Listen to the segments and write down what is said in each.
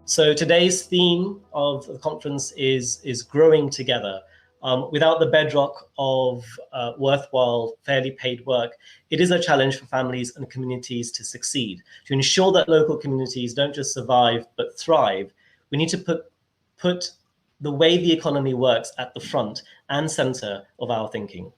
So today's theme of the conference is growing together. Without the bedrock of worthwhile, fairly paid work, it is a challenge for families and communities to succeed. To ensure that local communities don't just survive, but thrive, we need to put the way the economy works at the front and center of our thinking.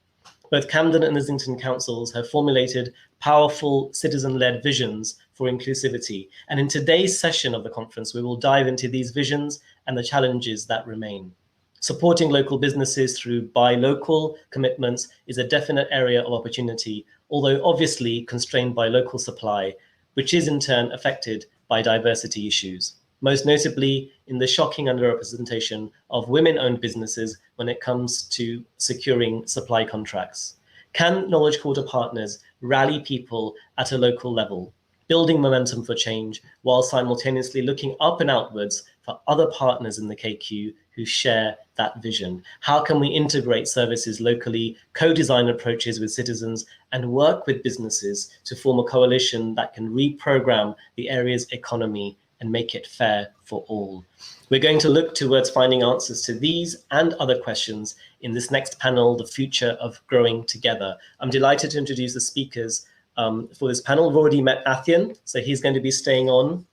Both Camden and Islington councils have formulated powerful citizen-led visions for inclusivity. And in today's session of the conference, we will dive into these visions and the challenges that remain. Supporting local businesses through buy local commitments is a definite area of opportunity, although obviously constrained by local supply, which is in turn affected by diversity issues, most notably in the shocking underrepresentation of women-owned businesses when it comes to securing supply contracts. Can Knowledge Quarter partners rally people at a local level, building momentum for change, while simultaneously looking up and outwards for other partners in the KQ who share that vision? How can we integrate services locally, co-design approaches with citizens, and work with businesses to form a coalition that can reprogram the area's economy and make it fair for all? We're going to look towards finding answers to these and other questions in this next panel, The Future of Growing Together. I'm delighted to introduce the speakers for this panel. We've already met Athian, so he's going to be staying on.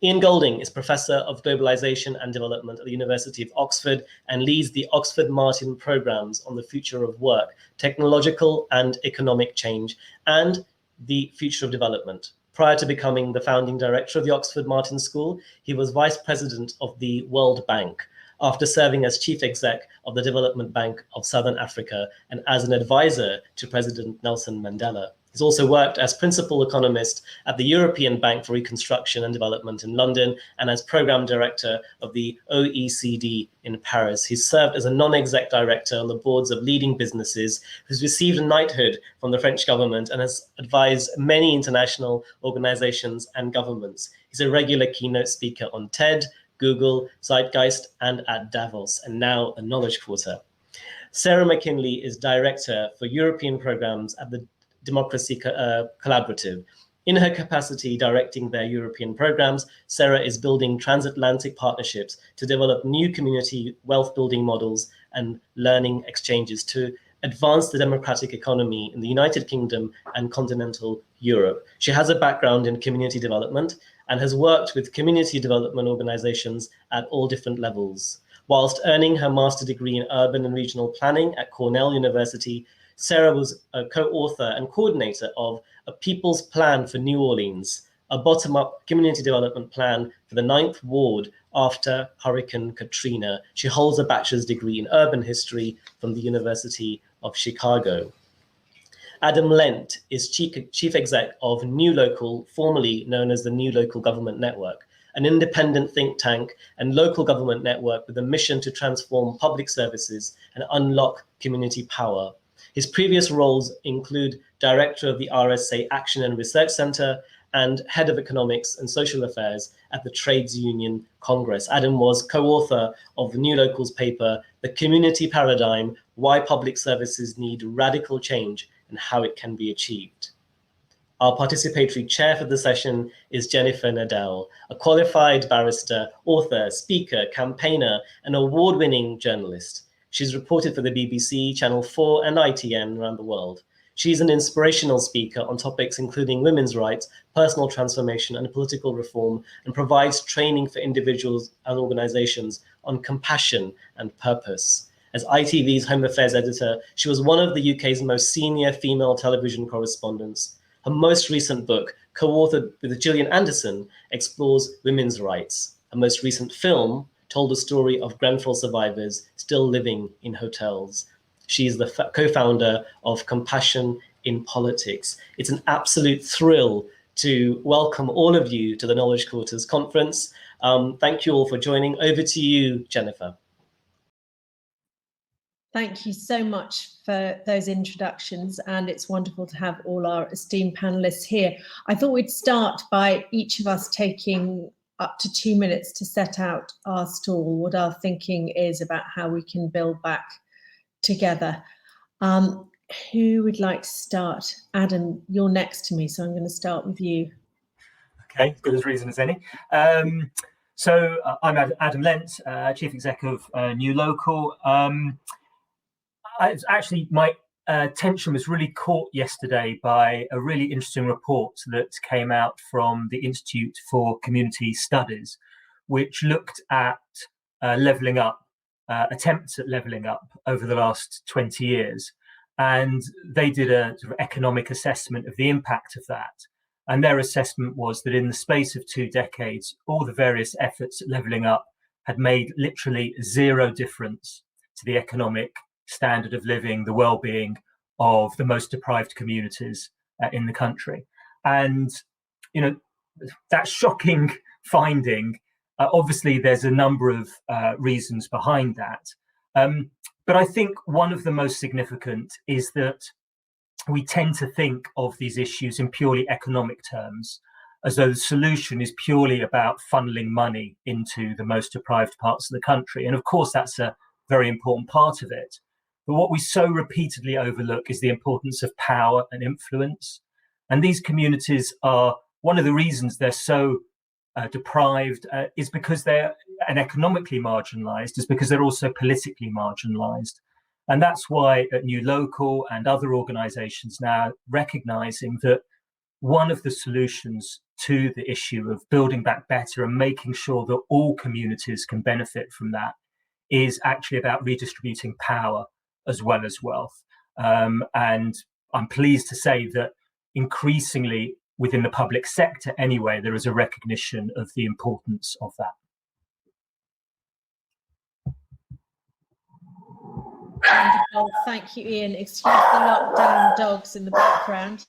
Ian Golding is Professor of Globalization and Development at the University of Oxford and leads the Oxford Martin programs on the future of work, technological and economic change, and the future of development. Prior to becoming the founding director of the Oxford Martin School, he was vice president of the World Bank, after serving as chief exec of the Development Bank of Southern Africa and as an advisor to President Nelson Mandela. He's also worked as principal economist at the European Bank for Reconstruction and Development in London and as program director of the OECD in Paris. He's served as a non-exec director on the boards of leading businesses, who's received a knighthood from the French government and has advised many international organizations and governments. He's a regular keynote speaker on TED, Google, Zeitgeist, and at Davos, and now a Knowledge Quarter. Sarah McKinley is director for European programs at the Democracy Collaborative. In her capacity directing their European programs, Sarah is building transatlantic partnerships to develop new community wealth building models and learning exchanges to advance the democratic economy in the United Kingdom and continental Europe. She has a background in community development and has worked with community development organizations at all different levels. Whilst earning her master's degree in urban and regional planning at Cornell University, Sarah was a co-author and coordinator of A People's Plan for New Orleans, a bottom-up community development plan for the 9th Ward after Hurricane Katrina. She holds a bachelor's degree in urban history from the University of Chicago. Adam Lent is chief exec of New Local, formerly known as the New Local Government Network, an independent think tank and local government network with a mission to transform public services and unlock community power. His previous roles include director of the RSA Action and Research Center and head of economics and social affairs at the Trades Union Congress. Adam was co-author of the New Locals paper, The Community Paradigm, Why Public Services Need Radical Change and How It Can Be Achieved. Our participatory chair for the session is Jennifer Nadel, a qualified barrister, author, speaker, campaigner, and award-winning journalist. She's reported for the BBC, Channel 4, and ITN around the world. She's an inspirational speaker on topics including women's rights, personal transformation, and political reform, and provides training for individuals and organizations on compassion and purpose. As ITV's Home Affairs editor, she was one of the UK's most senior female television correspondents. Her most recent book, co-authored with Gillian Anderson, explores women's rights. Her most recent film told the story of Grenfell survivors still living in hotels. She is the co-founder of Compassion in Politics. It's an absolute thrill to welcome all of you to the Knowledge Quarters conference. Thank you all for joining. Over to you, Jennifer. Thank you so much for those introductions, and it's wonderful to have all our esteemed panelists here. I thought we'd start by each of us taking up to 2 minutes to set out our stall, what our thinking is about how we can build back together. Who would like to start? Adam, you're next to me, so I'm going to start with you. Okay, good as reason as any. So I'm Adam Lent, Chief Exec of New Local. Actually, my attention was really caught yesterday by a really interesting report that came out from the Institute for Community Studies, which looked at levelling up, attempts at levelling up over the last 20 years. And they did a sort of economic assessment of the impact of that. And their assessment was that in the space of 2 decades, all the various efforts at levelling up had made literally zero difference to the economic standard of living, the well-being of the most deprived communities in the country. And, you know, that shocking finding, obviously there's a number of reasons behind that. But I think one of the most significant is that we tend to think of these issues in purely economic terms, as though the solution is purely about funneling money into the most deprived parts of the country. And of course, that's a very important part of it. But what we so repeatedly overlook is the importance of power and influence. And these communities are, one of the reasons they're so deprived is because they're economically marginalized, is because they're also politically marginalized. And that's why at New Local and other organizations now recognizing that one of the solutions to the issue of building back better and making sure that all communities can benefit from that is actually about redistributing power as well as wealth. And I'm pleased to say that increasingly within the public sector anyway, there is a recognition of the importance of that. Wonderful. Thank you, Ian. Excuse the lockdown dogs in the background.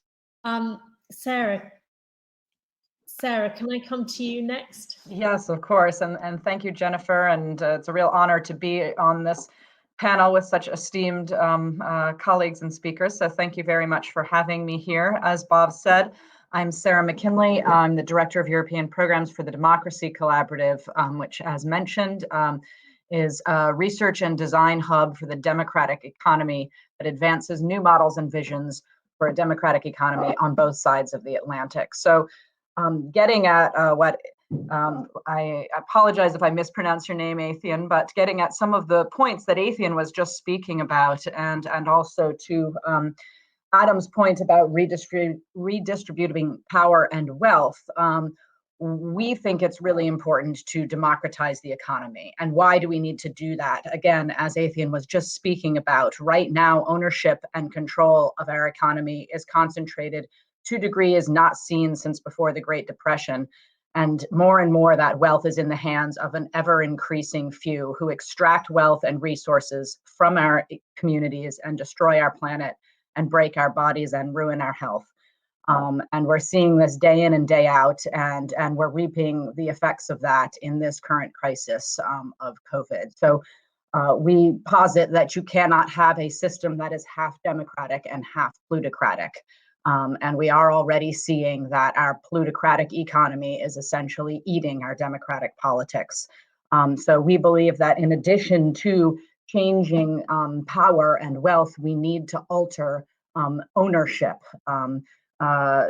Sarah, can I come to you next? Yes, of course. And thank you, Jennifer. And it's a real honor to be on this panel with such esteemed colleagues and speakers. So thank you very much for having me here. As Bob said, I'm Sarah McKinley. I'm the Director of European Programs for the Democracy Collaborative, which, as mentioned, is a research and design hub for the democratic economy that advances new models and visions for a democratic economy on both sides of the Atlantic. So getting at what I apologize if I mispronounce your name, Athien, but getting at some of the points that Athien was just speaking about, and also to Adam's point about redistributing power and wealth, we think it's really important to democratize the economy. And why do we need to do that? Again, as Athien was just speaking about, right now, ownership and control of our economy is concentrated to a degree is not seen since before the Great Depression. And more that wealth is in the hands of an ever increasing few who extract wealth and resources from our communities and destroy our planet and break our bodies and ruin our health. And we're seeing this day in and day out, and we're reaping the effects of that in this current crisis of COVID. So we posit that you cannot have a system that is half democratic and half plutocratic. And we are already seeing that our plutocratic economy is essentially eating our democratic politics. So we believe that in addition to changing power and wealth, we need to alter ownership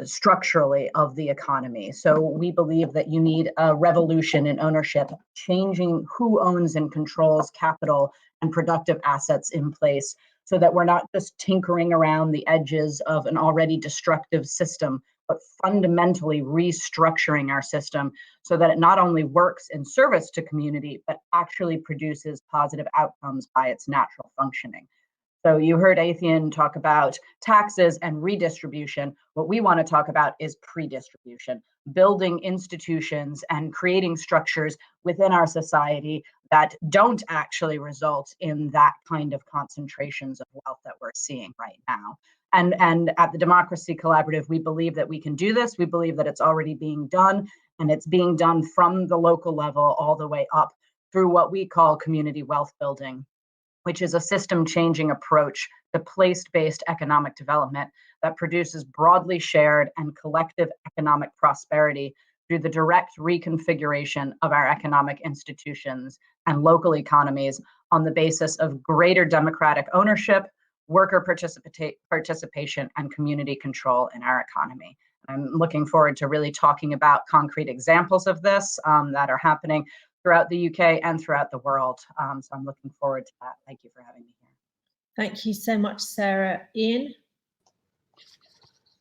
structurally of the economy. So we believe that you need a revolution in ownership, changing who owns and controls capital and productive assets in place, so that we're not just tinkering around the edges of an already destructive system, but fundamentally restructuring our system so that it not only works in service to community, but actually produces positive outcomes by its natural functioning. So you heard Athien talk about taxes and redistribution. What we want to talk about is pre-distribution, building institutions and creating structures within our society that don't actually result in that kind of concentrations of wealth that we're seeing right now. And at the Democracy Collaborative, we believe that we can do this. We believe that it's already being done, and it's being done from the local level all the way up through what we call community wealth building, which is a system-changing approach to place-based economic development that produces broadly shared and collective economic prosperity through the direct reconfiguration of our economic institutions and local economies on the basis of greater democratic ownership, worker participation, and community control in our economy. I'm looking forward to really talking about concrete examples of this that are happening throughout the UK and throughout the world. So I'm looking forward to that. Thank you for having me here. Thank you so much, Sarah. Ian?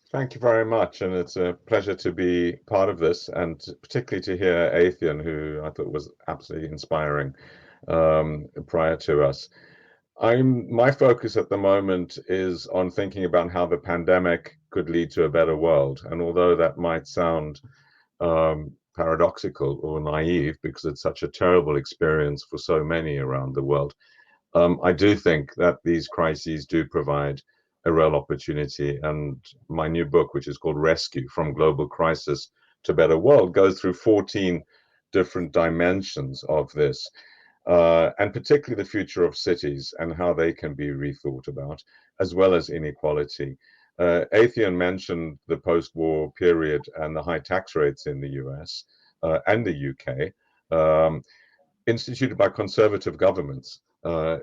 Thank you very much, and it's a pleasure to be part of this, and particularly to hear Athien, who I thought was absolutely inspiring prior to us. My focus at the moment is on thinking about how the pandemic could lead to a better world, and although that might sound paradoxical or naive because it's such a terrible experience for so many around the world, I do think that these crises do provide a real opportunity. And my new book, which is called Rescue: From Global Crisis to Better World, goes through 14 different dimensions of this, and particularly the future of cities and how they can be rethought about, as well as inequality. Athien mentioned the post-war period and the high tax rates in the US and the UK, instituted by conservative governments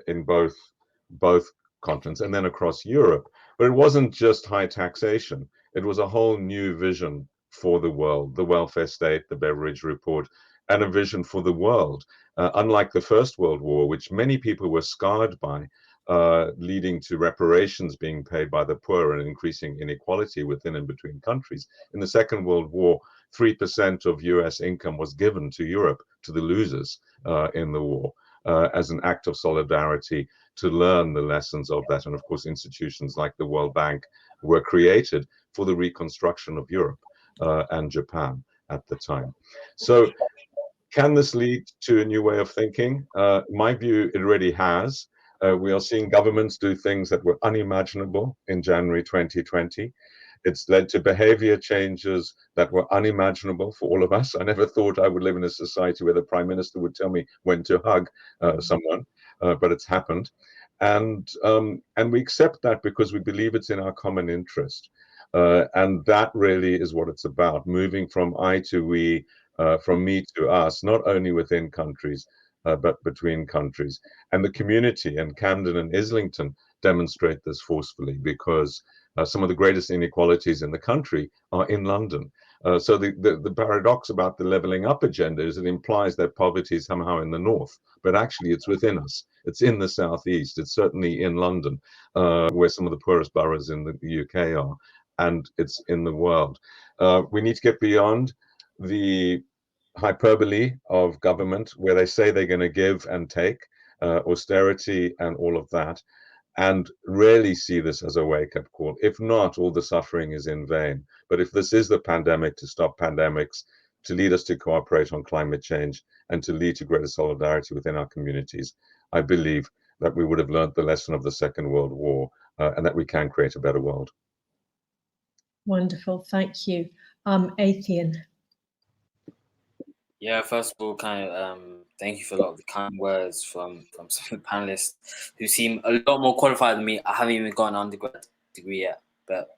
in both continents and then across Europe. But it wasn't just high taxation. It was a whole new vision for the world, the welfare state, the Beveridge Report, and a vision for the world. Unlike the First World War, which many people were scarred by, leading to reparations being paid by the poor and increasing inequality within and between countries. In the Second World War, 3% of US income was given to Europe, to the losers in the war, as an act of solidarity to learn the lessons of that. And of course, institutions like the World Bank were created for the reconstruction of Europe and Japan at the time. So can this lead to a new way of thinking? My view, it already has. We are seeing governments do things that were unimaginable in January 2020. It's led to behavior changes that were unimaginable for all of us. I never thought I would live in a society where the Prime Minister would tell me when to hug someone, but it's happened. And we accept that because we believe it's in our common interest. And that really is what it's about, moving from I to we, from me to us, not only within countries, but between countries. And the community and Camden and Islington demonstrate this forcefully, because some of the greatest inequalities in the country are in London. So the paradox about the levelling up agenda is it implies that poverty is somehow in the north, but actually it's within us. It's in the southeast. It's certainly in London, where some of the poorest boroughs in the UK are, and it's in the world. We need to get beyond the hyperbole of government, where they say they're going to give and take, austerity and all of that, and really see this as a wake-up call. If not, all the suffering is in vain. But if this is the pandemic to stop pandemics, to lead us to cooperate on climate change, and to lead to greater solidarity within our communities, I believe that we would have learned the lesson of the Second World War, and that we can create a better world. Wonderful, thank you. Athien. Yeah, first of all, thank you for a lot of the kind words from some of the panelists who seem a lot more qualified than me. I haven't even got an undergrad degree yet, but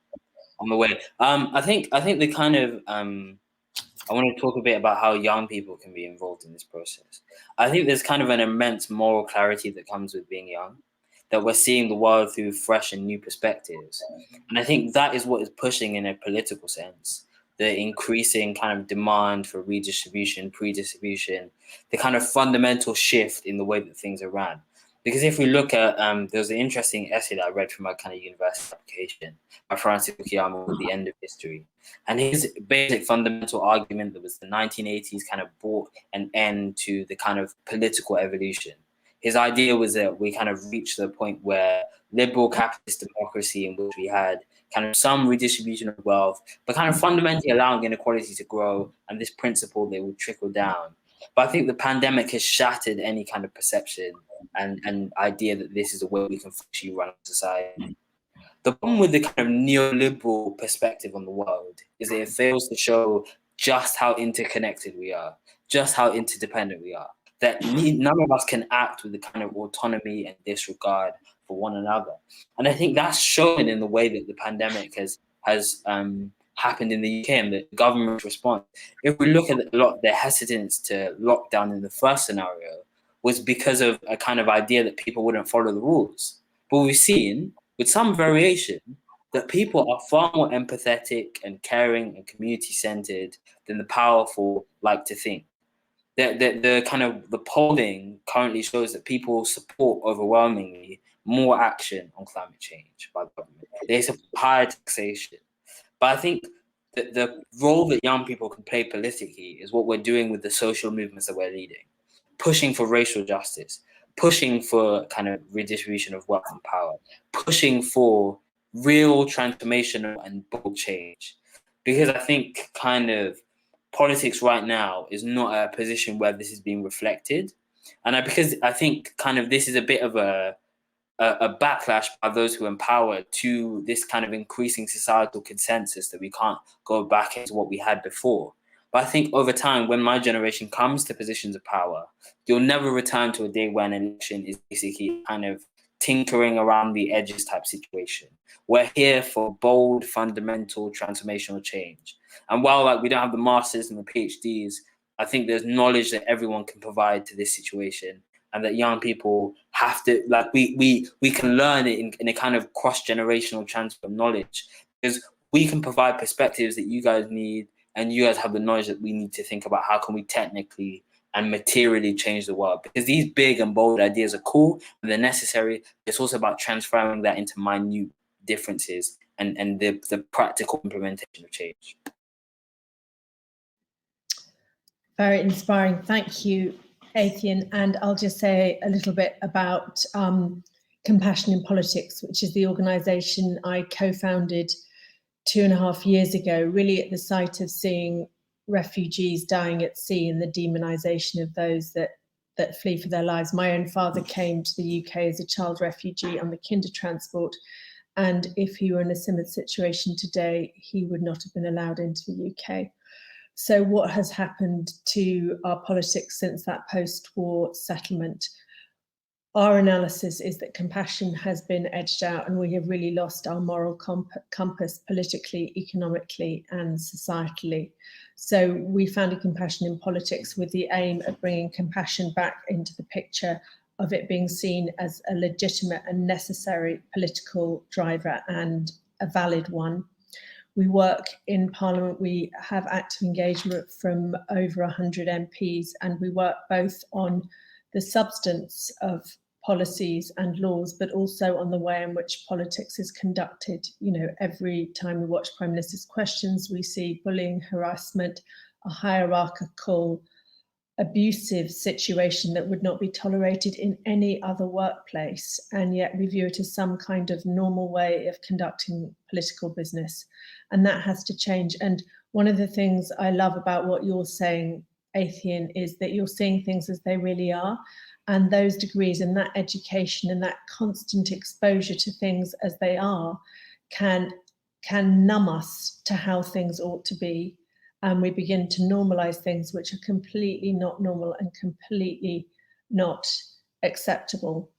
on the way. I think the kind of I want to talk a bit about how young people can be involved in this process. I think there's kind of an immense moral clarity that comes with being young, that we're seeing the world through fresh and new perspectives. And I think that is what is pushing, in a political sense, the increasing kind of demand for redistribution, predistribution, the kind of fundamental shift in the way that things are run. Because if we look at, there's an interesting essay that I read from my kind of university application by Francis Fukuyama with The End of History. And his basic fundamental argument that was the 1980s kind of brought an end to the kind of political evolution. His idea was that we kind of reached the point where liberal capitalist democracy, in which we had kind of some redistribution of wealth, but kind of fundamentally allowing inequality to grow, and this principle that would trickle down. But I think the pandemic has shattered any kind of perception and idea that this is the way we can actually run society. The problem with the kind of neoliberal perspective on the world is that it fails to show just how interconnected we are, just how interdependent we are, that none of us can act with the kind of autonomy and disregard for one another. And I think that's shown in the way that the pandemic has happened in the UK and the government's response. If we look at a lot of their hesitance to lockdown in the first scenario was because of a kind of idea that people wouldn't follow the rules. But we've seen, with some variation, that people are far more empathetic and caring and community-centered than the powerful like to think. The kind of the polling currently shows that people support overwhelmingly more action on climate change by the government. They support higher taxation. But I think that the role that young people can play politically is what we're doing with the social movements that we're leading, pushing for racial justice, pushing for kind of redistribution of wealth and power, pushing for real transformational and bold change. Because I think kind of politics right now is not a position where this is being reflected. And because I think kind of this is a bit of a backlash by those who empower to this kind of increasing societal consensus that we can't go back into what we had before. But I think over time, when my generation comes to positions of power, you'll never return to a day when an election is basically kind of tinkering around the edges type situation. We're here for bold, fundamental, transformational change. And while like we don't have the masters and the PhDs, I think there's knowledge that everyone can provide to this situation, and that young people have to, like, we can learn it in a kind of cross-generational transfer of knowledge, because we can provide perspectives that you guys need, and you guys have the knowledge that we need to think about how can we technically and materially change the world. Because these big and bold ideas are cool and they're necessary. It's also about transferring that into minute differences and the practical implementation of change. Very inspiring. Thank you, Athien. And I'll just say a little bit about Compassion in Politics, which is the organisation I co-founded 2.5 years ago, really at the sight of seeing refugees dying at sea and the demonisation of those that flee for their lives. My own father came to the UK as a child refugee on the Kinder transport, and if he were in a similar situation today, he would not have been allowed into the UK. So what has happened to our politics since that post-war settlement? Our analysis is that compassion has been edged out, and we have really lost our moral compass politically, economically, and societally. So we founded Compassion in Politics with the aim of bringing compassion back into the picture, of it being seen as a legitimate and necessary political driver and a valid one. We work in Parliament, we have active engagement from over 100 MPs, and we work both on the substance of policies and laws, but also on the way in which politics is conducted. You know, every time we watch Prime Minister's Questions, we see bullying, harassment, a hierarchical, abusive situation that would not be tolerated in any other workplace. And yet we view it as some kind of normal way of conducting political business. And that has to change. And one of the things I love about what you're saying, Athien, is that you're seeing things as they really are. And those degrees and that education and that constant exposure to things as they are can numb us to how things ought to be. And we begin to normalize things which are completely not normal and completely not acceptable.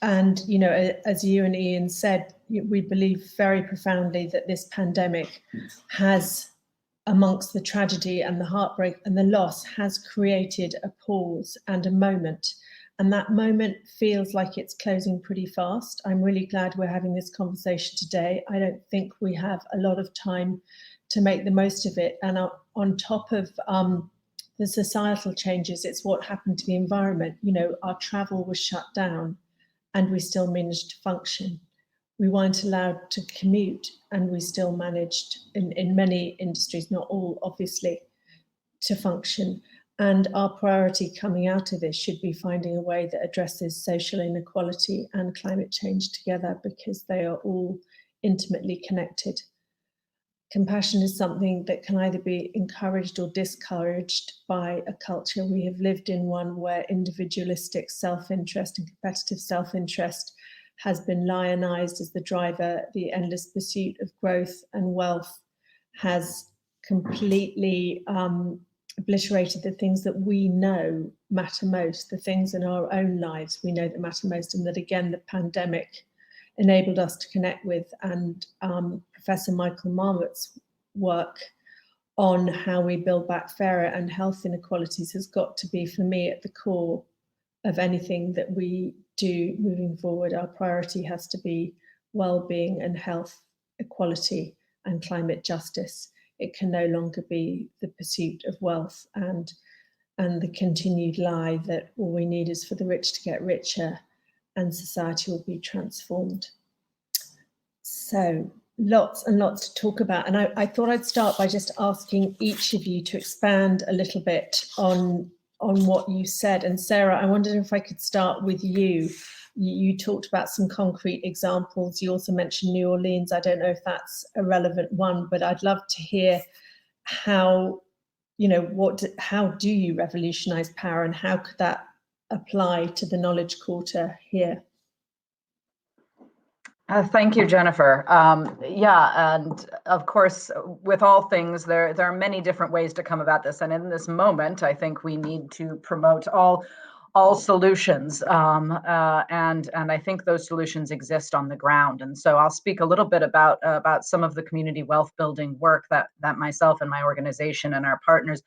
And, you know, as you and Ian said, we believe very profoundly that this pandemic has, amongst the tragedy and the heartbreak and the loss, has created a pause and a moment. And that moment feels like it's closing pretty fast. I'm really glad we're having this conversation today. I don't think we have a lot of time to make the most of it. And on top of the societal changes, it's what happened to the environment. You know, our travel was shut down and we still managed to function. We weren't allowed to commute and we still managed, in many industries, not all obviously, to function. And our priority coming out of this should be finding a way that addresses social inequality and climate change together, because they are all intimately connected. Compassion is something that can either be encouraged or discouraged by a culture. We have lived in one where individualistic self-interest and competitive self-interest has been lionized as the driver. The endless pursuit of growth and wealth has completely obliterated the things that we know matter most, the things in our own lives we know that matter most, and that again the pandemic enabled us to connect with. And Professor Michael Marmot's work on how we build back fairer and health inequalities has got to be, for me, at the core of anything that we do moving forward. Our priority has to be well-being and health equality and climate justice. It can no longer be the pursuit of wealth and the continued lie that all we need is for the rich to get richer and society will be transformed. So lots and lots to talk about. And I thought I'd start by just asking each of you to expand a little bit on what you said. And Sarah, I wondered if I could start with you. You talked about some concrete examples. You also mentioned New Orleans. I don't know if that's a relevant one, but I'd love to hear how, how do you revolutionize power and how could that apply to the Knowledge Quarter here? Thank you, Jennifer. Yeah, and of course, with all things, there are many different ways to come about this. And in this moment, I think we need to promote all solutions, and I think those solutions exist on the ground. And so I'll speak a little bit about some of the community wealth building work that myself and my organization and our partners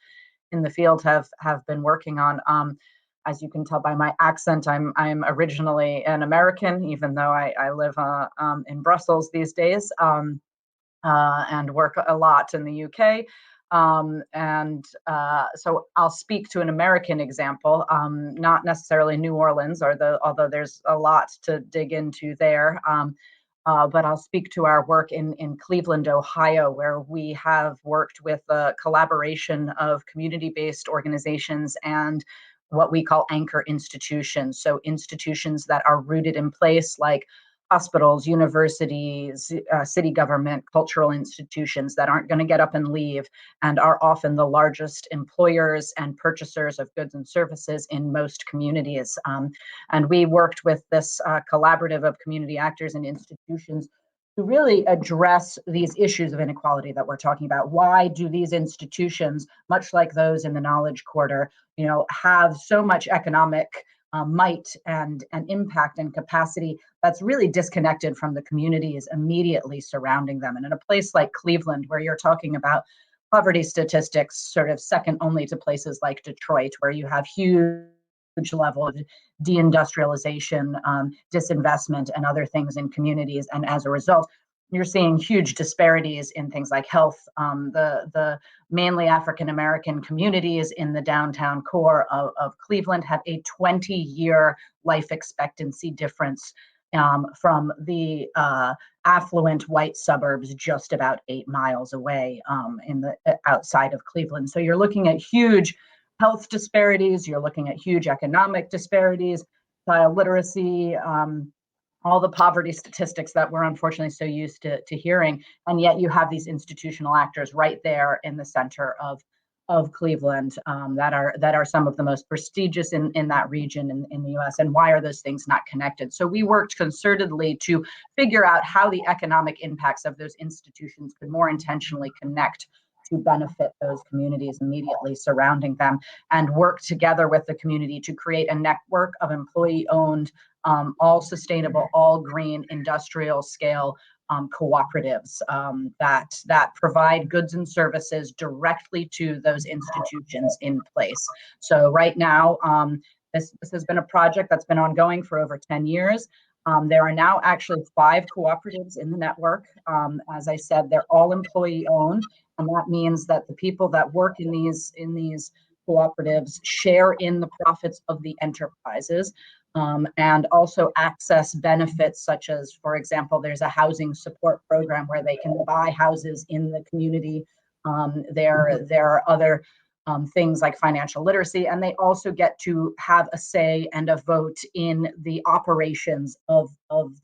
in the field have been working on. As you can tell by my accent, I'm originally an American, even though I live in Brussels these days, and work a lot in the UK. So I'll speak to an American example, not necessarily New Orleans, although there's a lot to dig into there. But I'll speak to our work in Cleveland, Ohio, where we have worked with a collaboration of community-based organizations and what we call anchor institutions. So institutions that are rooted in place, like hospitals, universities, city government, cultural institutions that aren't going to get up and leave and are often the largest employers and purchasers of goods and services in most communities. And we worked with this collaborative of community actors and institutions to really address these issues of inequality that we're talking about. Why do these institutions, much like those in the Knowledge Quarter, have so much economic might and impact and capacity that's really disconnected from the communities immediately surrounding them? And in a place like Cleveland, where you're talking about poverty statistics sort of second only to places like Detroit, where you have huge level of deindustrialization, disinvestment, and other things in communities. And as a result, you're seeing huge disparities in things like health. The mainly African-American communities in the downtown core of Cleveland have a 20-year life expectancy difference from the affluent white suburbs just about 8 miles away outside of Cleveland. So you're looking at huge health disparities, you're looking at huge economic disparities, child literacy, all the poverty statistics that we're unfortunately so used to hearing. And yet you have these institutional actors right there in the center of Cleveland that are some of the most prestigious in that region in the US. And why are those things not connected? So we worked concertedly to figure out how the economic impacts of those institutions could more intentionally connect to benefit those communities immediately surrounding them, and work together with the community to create a network of employee-owned, all sustainable, all green, industrial scale cooperatives that provide goods and services directly to those institutions in place. So right now, this has been a project that's been ongoing for over 10 years. There are now actually 5 cooperatives in the network. As I said, they're all employee-owned, and that means that the people that work in these cooperatives share in the profits of the enterprises, and also access benefits such as, for example, there's a housing support program where they can buy houses in the community. There are other things like financial literacy, and they also get to have a say and a vote in the operations of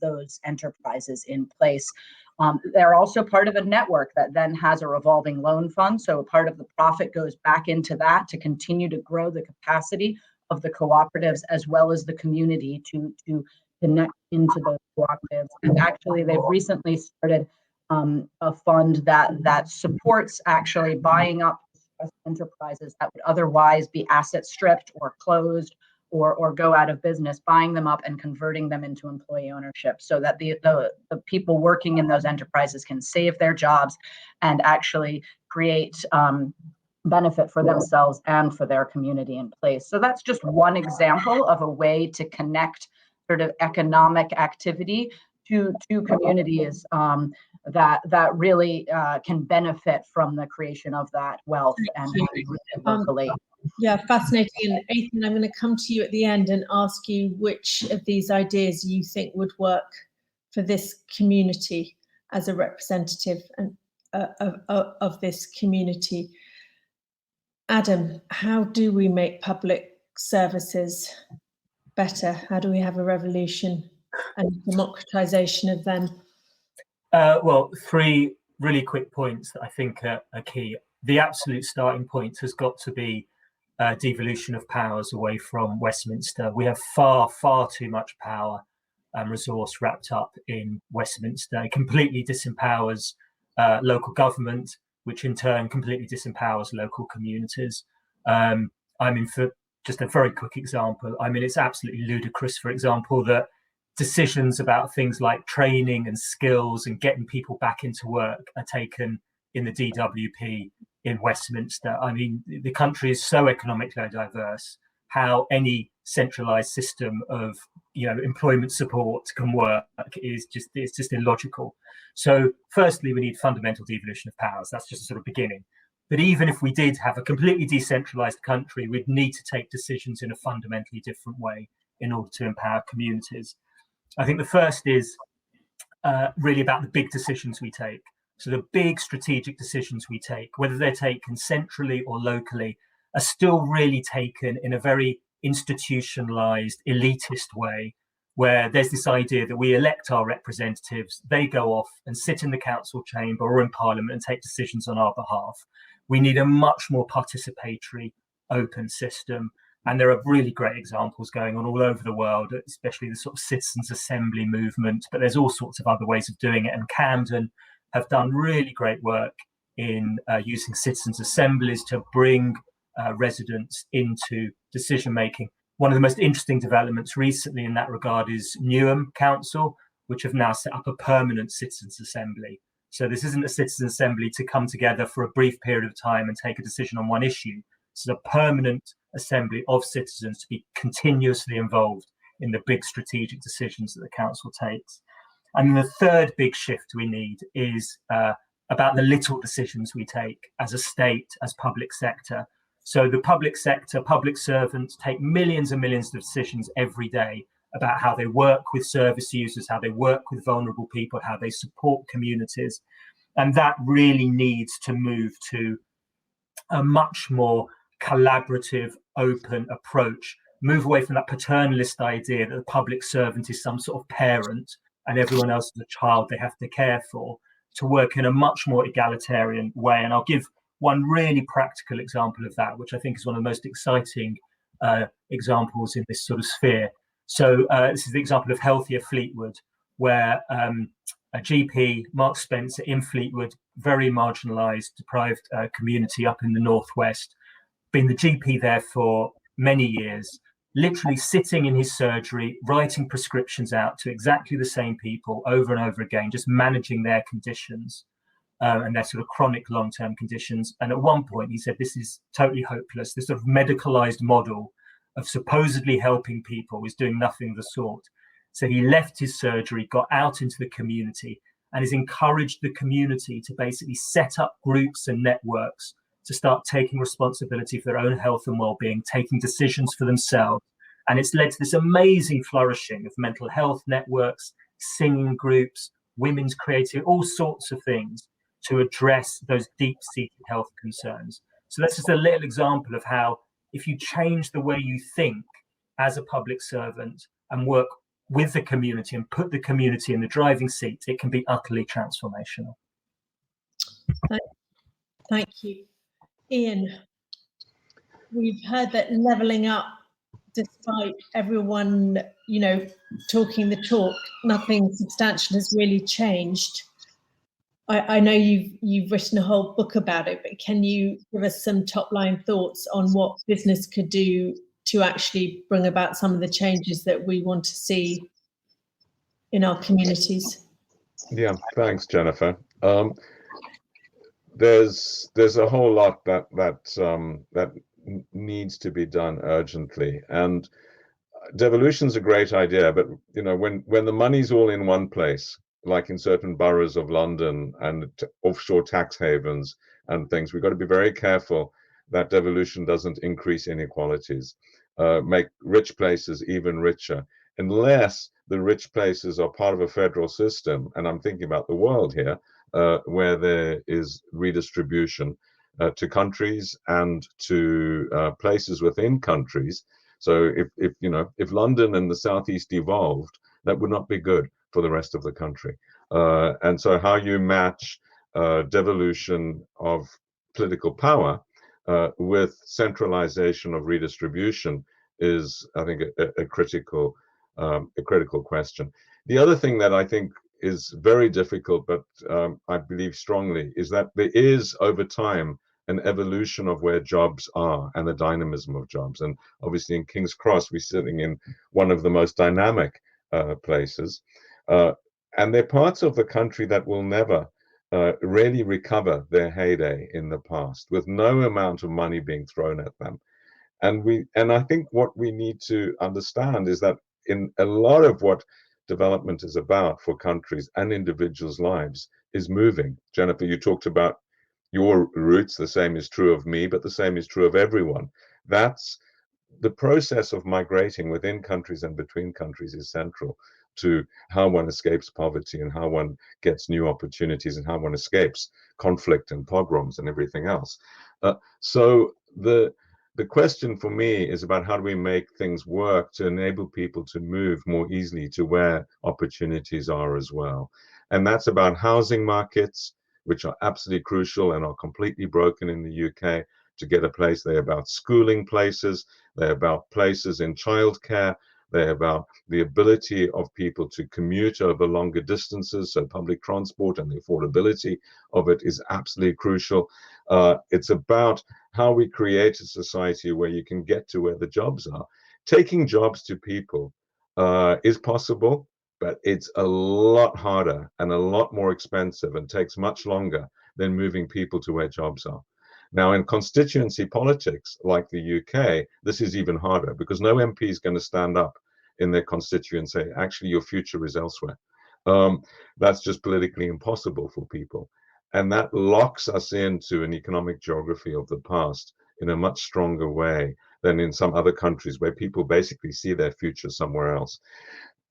those enterprises in place. They're also part of a network that then has a revolving loan fund. So part of the profit goes back into that to continue to grow the capacity of the cooperatives as well as the community to connect into those cooperatives. And actually, they've recently started a fund that supports actually buying up enterprises that would otherwise be asset stripped or closed or go out of business, buying them up and converting them into employee ownership, so that the people working in those enterprises can save their jobs and actually create benefit for themselves and for their community in place. So that's just one example of a way to connect sort of economic activity to communities that really can benefit from the creation of that wealth and locally. Yeah, fascinating. And Ethan, I'm going to come to you at the end and ask you which of these ideas you think would work for this community as a representative and of this community. Adam, how do we make public services better? How do we have a revolution and democratization of them? Well, three really quick points that I think are key. The absolute starting point has got to be devolution of powers away from Westminster. We have far, far too much power and resource wrapped up in Westminster. It completely disempowers local government, which in turn completely disempowers local communities. I mean, for just a very quick example, I mean, it's absolutely ludicrous, for example, that decisions about things like training and skills and getting people back into work are taken in the DWP in Westminster. I mean, the country is so economically diverse. How any centralized system of employment support can work is just illogical. So firstly, we need fundamental devolution of powers. That's just a sort of beginning. But even if we did have a completely decentralized country, we'd need to take decisions in a fundamentally different way in order to empower communities. I think the first is really about the big decisions we take. So the big strategic decisions we take, whether they're taken centrally or locally, are still really taken in a very institutionalized, elitist way, where there's this idea that we elect our representatives, they go off and sit in the council chamber or in parliament and take decisions on our behalf. We need a much more participatory, open system. And there are really great examples going on all over the world, especially the sort of citizens' assembly movement, but there's all sorts of other ways of doing it. And Camden have done really great work in using citizens' assemblies to bring residents into decision making. One of the most interesting developments recently in that regard is Newham Council, which have now set up a permanent citizens' assembly. So this isn't a citizens' assembly to come together for a brief period of time and take a decision on one issue. It's a permanent assembly of citizens to be continuously involved in the big strategic decisions that the council takes. And the third big shift we need is about the little decisions we take as a state, as public sector. So the public sector, public servants take millions and millions of decisions every day about how they work with service users, how they work with vulnerable people, how they support communities. And that really needs to move to a much more collaborative, open approach, move away from that paternalist idea that the public servant is some sort of parent and everyone else is a child they have to care for, to work in a much more egalitarian way. And I'll give one really practical example of that, which I think is one of the most exciting examples in this sort of sphere. So this is the example of Healthier Fleetwood, where a GP, Mark Spencer, in Fleetwood, very marginalised, deprived community up in the northwest, been the GP there for many years, literally sitting in his surgery, writing prescriptions out to exactly the same people over and over again, just managing their conditions and their sort of chronic long-term conditions. And at one point he said, this is totally hopeless. This sort of medicalized model of supposedly helping people is doing nothing of the sort. So he left his surgery, got out into the community, and has encouraged the community to basically set up groups and networks to start taking responsibility for their own health and well-being, taking decisions for themselves. And it's led to this amazing flourishing of mental health networks, singing groups, women's creativity, all sorts of things to address those deep-seated health concerns. So that's just a little example of how if you change the way you think as a public servant and work with the community and put the community in the driving seat, it can be utterly transformational. Thank you. Ian, we've heard that levelling up, despite everyone, talking the talk, nothing substantial has really changed. I know you've written a whole book about it, but can you give us some top line thoughts on what business could do to actually bring about some of the changes that we want to see in our communities? Yeah, thanks, Jennifer. There's a whole lot that needs to be done urgently, and devolution's a great idea, but you know, when the money's all in one place, like in certain boroughs of London and offshore tax havens and things, we've got to be very careful that devolution doesn't increase inequalities, make rich places even richer, unless the rich places are part of a federal system. And I'm thinking about the world here, where there is redistribution to countries and to places within countries. So if London and the Southeast devolved, that would not be good for the rest of the country. And so how you match devolution of political power with centralization of redistribution is, I think, a critical question. The other thing that I think is very difficult, but I believe strongly, is that there is over time an evolution of where jobs are and the dynamism of jobs. And obviously in King's Cross, we're sitting in one of the most dynamic places. And they're parts of the country that will never really recover their heyday in the past, with no amount of money being thrown at them. And I think what we need to understand is that in a lot of what development is about for countries and individuals' lives is moving. Jennifer, you talked about your roots. The same is true of me, but the same is true of everyone. That's the process of migrating within countries and between countries is central to how one escapes poverty and how one gets new opportunities and how one escapes conflict and pogroms and everything else. So the question for me is about how do we make things work to enable people to move more easily to where opportunities are as well. And that's about housing markets, which are absolutely crucial and are completely broken in the UK to get a place. They're about schooling places. They're about places in childcare. They're about the ability of people to commute over longer distances. So public transport and the affordability of it is absolutely crucial. It's about how we create a society where you can get to where the jobs are. Taking jobs to people is possible, but it's a lot harder and a lot more expensive and takes much longer than moving people to where jobs are. Now, in constituency politics like the UK, this is even harder because no MP is going to stand up in their constituency and say, actually, your future is elsewhere. That's just politically impossible for people. And that locks us into an economic geography of the past in a much stronger way than in some other countries where people basically see their future somewhere else.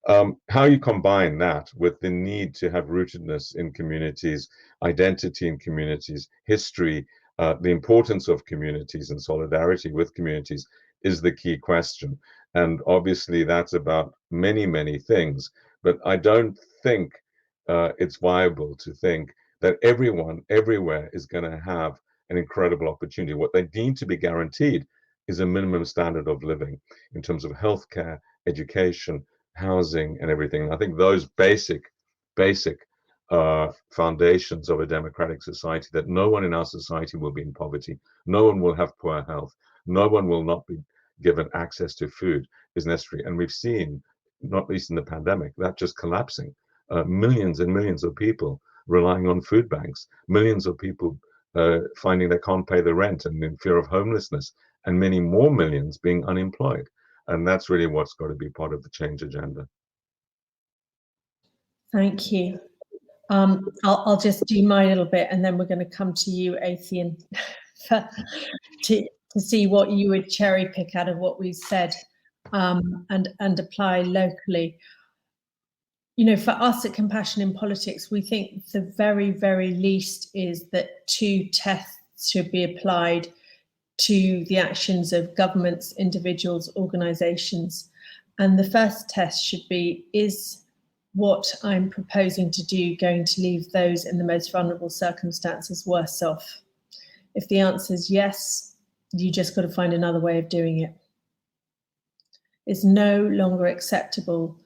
How you combine that with the need to have rootedness in communities, identity in communities, history, the importance of communities and solidarity with communities is the key question. And obviously that's about many, many things, but I don't think it's viable to think that everyone everywhere is going to have an incredible opportunity. What they need to be guaranteed is a minimum standard of living in terms of healthcare, education, housing, and everything. I think those basic foundations of a democratic society, that no one in our society will be in poverty, no one will have poor health, no one will not be given access to food, is necessary. And we've seen, not least in the pandemic, that just collapsing. Millions and millions of people relying on food banks, millions of people finding they can't pay the rent and in fear of homelessness, and many more millions being unemployed. And that's really what's got to be part of the change agenda. Thank you. I'll just do my little bit and then we're going to come to you, Athien, to see what you would cherry pick out of what we've said and apply locally. You know, for us at Compassion in Politics, we think the very, very least is that 2 tests should be applied to the actions of governments, individuals, organisations. And the first test should be, is what I'm proposing to do going to leave those in the most vulnerable circumstances worse off? If the answer is yes, you just got to find another way of doing it. It's no longer acceptable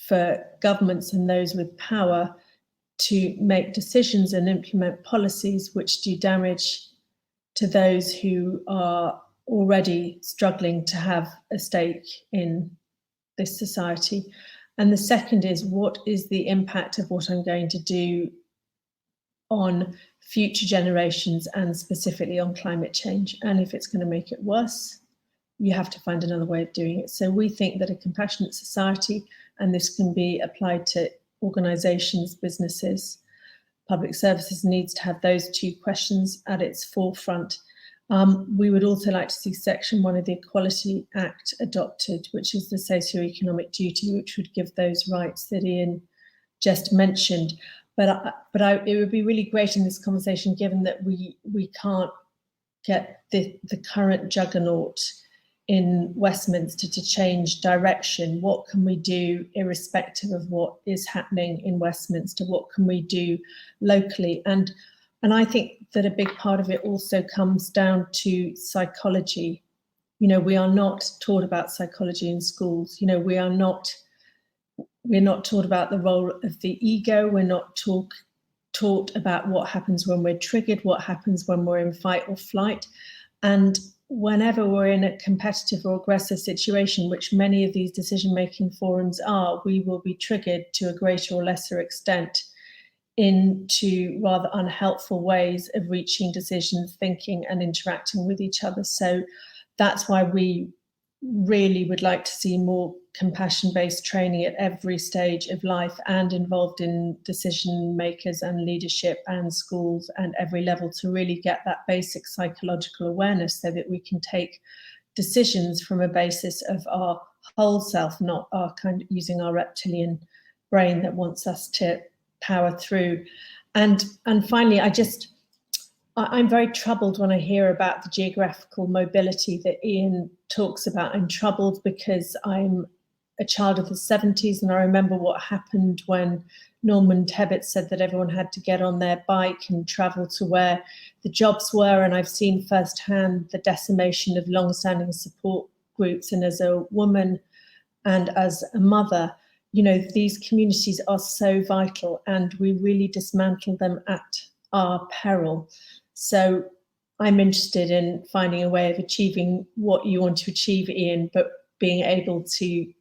for governments and those with power to make decisions and implement policies which do damage to those who are already struggling to have a stake in this society. And the second is, what is the impact of what I'm going to do on future generations and specifically on climate change? And if it's going to make it worse, you have to find another way of doing it. So we think that a compassionate society, and this can be applied to organisations, businesses, public services, needs to have those two questions at its forefront. We would also like to see Section 1 of the Equality Act adopted, which is the socio-economic duty, which would give those rights that Ian just mentioned. But it would be really great in this conversation, given that we can't get the current juggernaut in Westminster to change direction. What can we do irrespective of what is happening in Westminster? What can we do locally? And I think that a big part of it also comes down to psychology. You know, we are not taught about psychology in schools. You know, we're not taught about the role of the ego. We're not taught about what happens when we're triggered, what happens when we're in fight or flight. And whenever we're in a competitive or aggressive situation, which many of these decision-making forums are, we will be triggered to a greater or lesser extent into rather unhelpful ways of reaching decisions, thinking and interacting with each other. So that's why we really would like to see more compassion-based training at every stage of life and involved in decision makers and leadership and schools and every level, to really get that basic psychological awareness so that we can take decisions from a basis of our whole self, not our kind of using our reptilian brain that wants us to power through. And finally, I'm very troubled when I hear about the geographical mobility that Ian talks about. I'm troubled because I'm a child of the 70s, and I remember what happened when Norman Tebbit said that everyone had to get on their bike and travel to where the jobs were. And I've seen firsthand the decimation of long-standing support groups. And as a woman and as a mother, you know, these communities are so vital, and we really dismantle them at our peril. So I'm interested in finding a way of achieving what you want to achieve, Ian, but being able to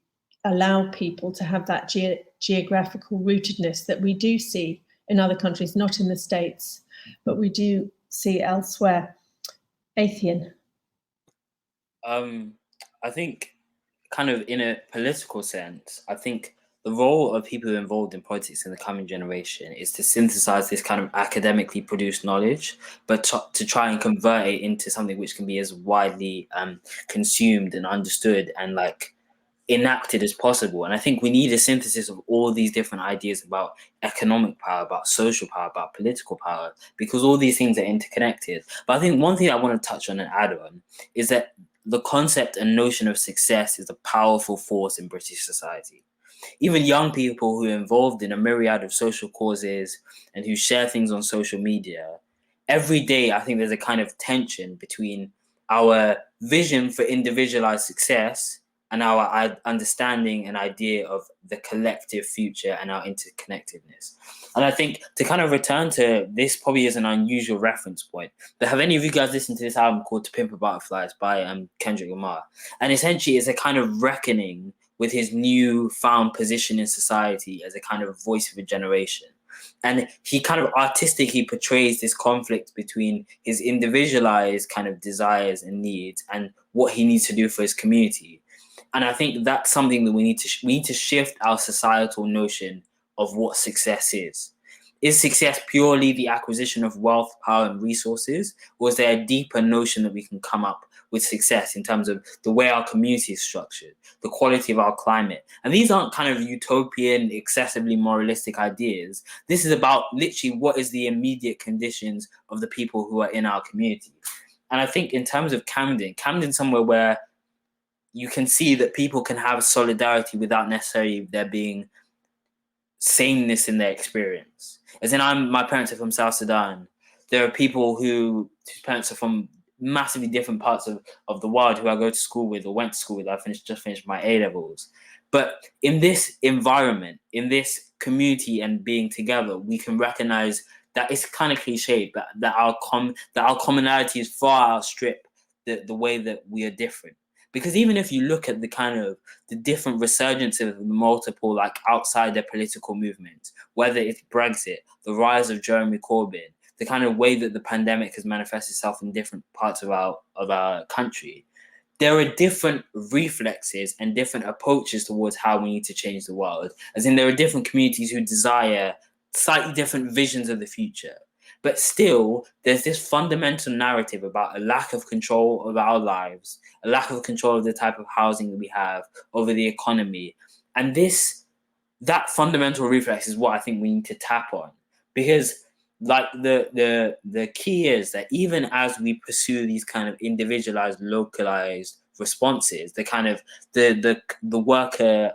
allow people to have that geographical rootedness that we do see in other countries, not in the States, but we do see elsewhere. Athien. I think kind of in a political sense, I think the role of people involved in politics in the coming generation is to synthesize this kind of academically produced knowledge, but to try and convert it into something which can be as widely consumed and understood and like enacted as possible. And I think we need a synthesis of all these different ideas about economic power, about social power, about political power, because all these things are interconnected. But I think one thing I want to touch on and add on is that the concept and notion of success is a powerful force in British society. Even young people who are involved in a myriad of social causes and who share things on social media, every day I think there's a kind of tension between our vision for individualized success and our understanding and idea of the collective future and our interconnectedness. And I think to kind of return to this probably is an unusual reference point, but have any of you guys listened to this album called To Pimp a Butterfly by Kendrick Lamar? And essentially it's a kind of reckoning with his new found position in society as a kind of voice of a generation. And he kind of artistically portrays this conflict between his individualized kind of desires and needs and what he needs to do for his community. And I think that's something that we need to shift our societal notion of what success is. Is success purely the acquisition of wealth, power, and resources? Or is there a deeper notion that we can come up with success in terms of the way our community is structured, the quality of our climate? And these aren't kind of utopian, excessively moralistic ideas. This is about literally what is the immediate conditions of the people who are in our community. And I think in terms of Camden's somewhere where you can see that people can have solidarity without necessarily there being sameness in their experience. As in, my parents are from South Sudan. There are people whose parents are from massively different parts of the world who I go to school with or went to school with. I just finished my A-levels. But in this environment, in this community and being together, we can recognize that it's kind of cliched, but that our commonalities far outstrip the way that we are different. Because even if you look at the kind of the different resurgence of multiple like outsider political movements, whether it's Brexit, the rise of Jeremy Corbyn, the kind of way that the pandemic has manifested itself in different parts of our country, there are different reflexes and different approaches towards how we need to change the world. As in, there are different communities who desire slightly different visions of the future. But still, there's this fundamental narrative about a lack of control of our lives, a lack of control of the type of housing that we have, over the economy. And that fundamental reflex is what I think we need to tap on. Because like the key is that even as we pursue these kind of individualized, localized responses, the kind of the worker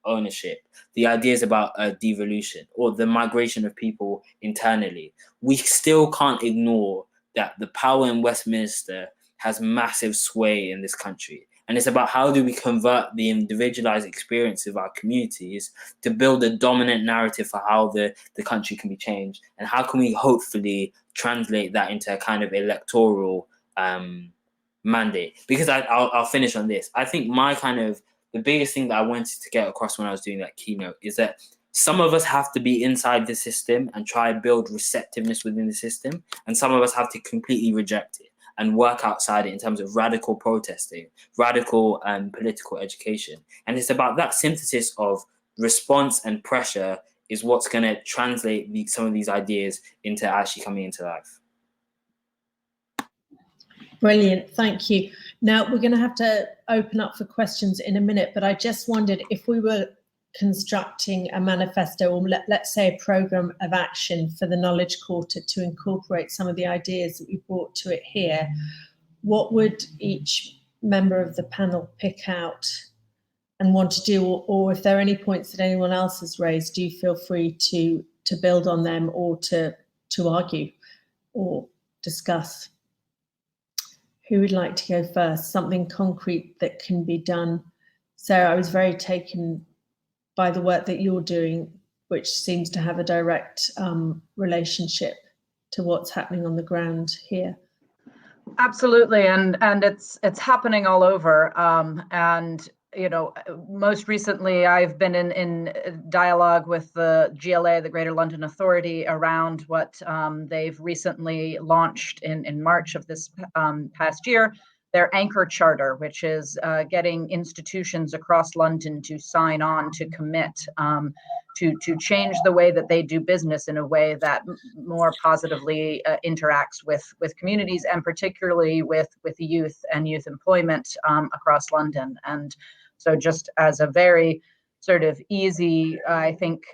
ownership, the ideas about devolution or the migration of people internally, we still can't ignore that the power in Westminster has massive sway in this country. And it's about how do we convert the individualized experience of our communities to build a dominant narrative for how the country can be changed, and how can we hopefully translate that into a kind of electoral mandate. Because I'll finish on this. I think the biggest thing that I wanted to get across when I was doing that keynote is that some of us have to be inside the system and try and build receptiveness within the system, and some of us have to completely reject it and work outside it in terms of radical protesting, radical political education. And it's about that synthesis of response and pressure is what's going to translate some of these ideas into actually coming into life. Brilliant, thank you. Now we're going to have to open up for questions in a minute, but I just wondered if we were constructing a manifesto, or let's say a program of action for the Knowledge Quarter to incorporate some of the ideas that we brought to it here, what would each member of the panel pick out and want to do, or if there are any points that anyone else has raised, do feel free to build on them or to argue or discuss. Who would like to go first? Something concrete that can be done. Sarah, I was very taken by the work that you're doing, which seems to have a direct relationship to what's happening on the ground here. Absolutely, and it's happening all over. And you know, most recently, I've been in dialogue with the GLA, the Greater London Authority, around what they've recently launched in March of this past year, their Anchor Charter, which is getting institutions across London to sign on to commit to change the way that they do business in a way that more positively interacts with communities, and particularly with youth and youth employment across London. And so just as a very sort of easy, I think,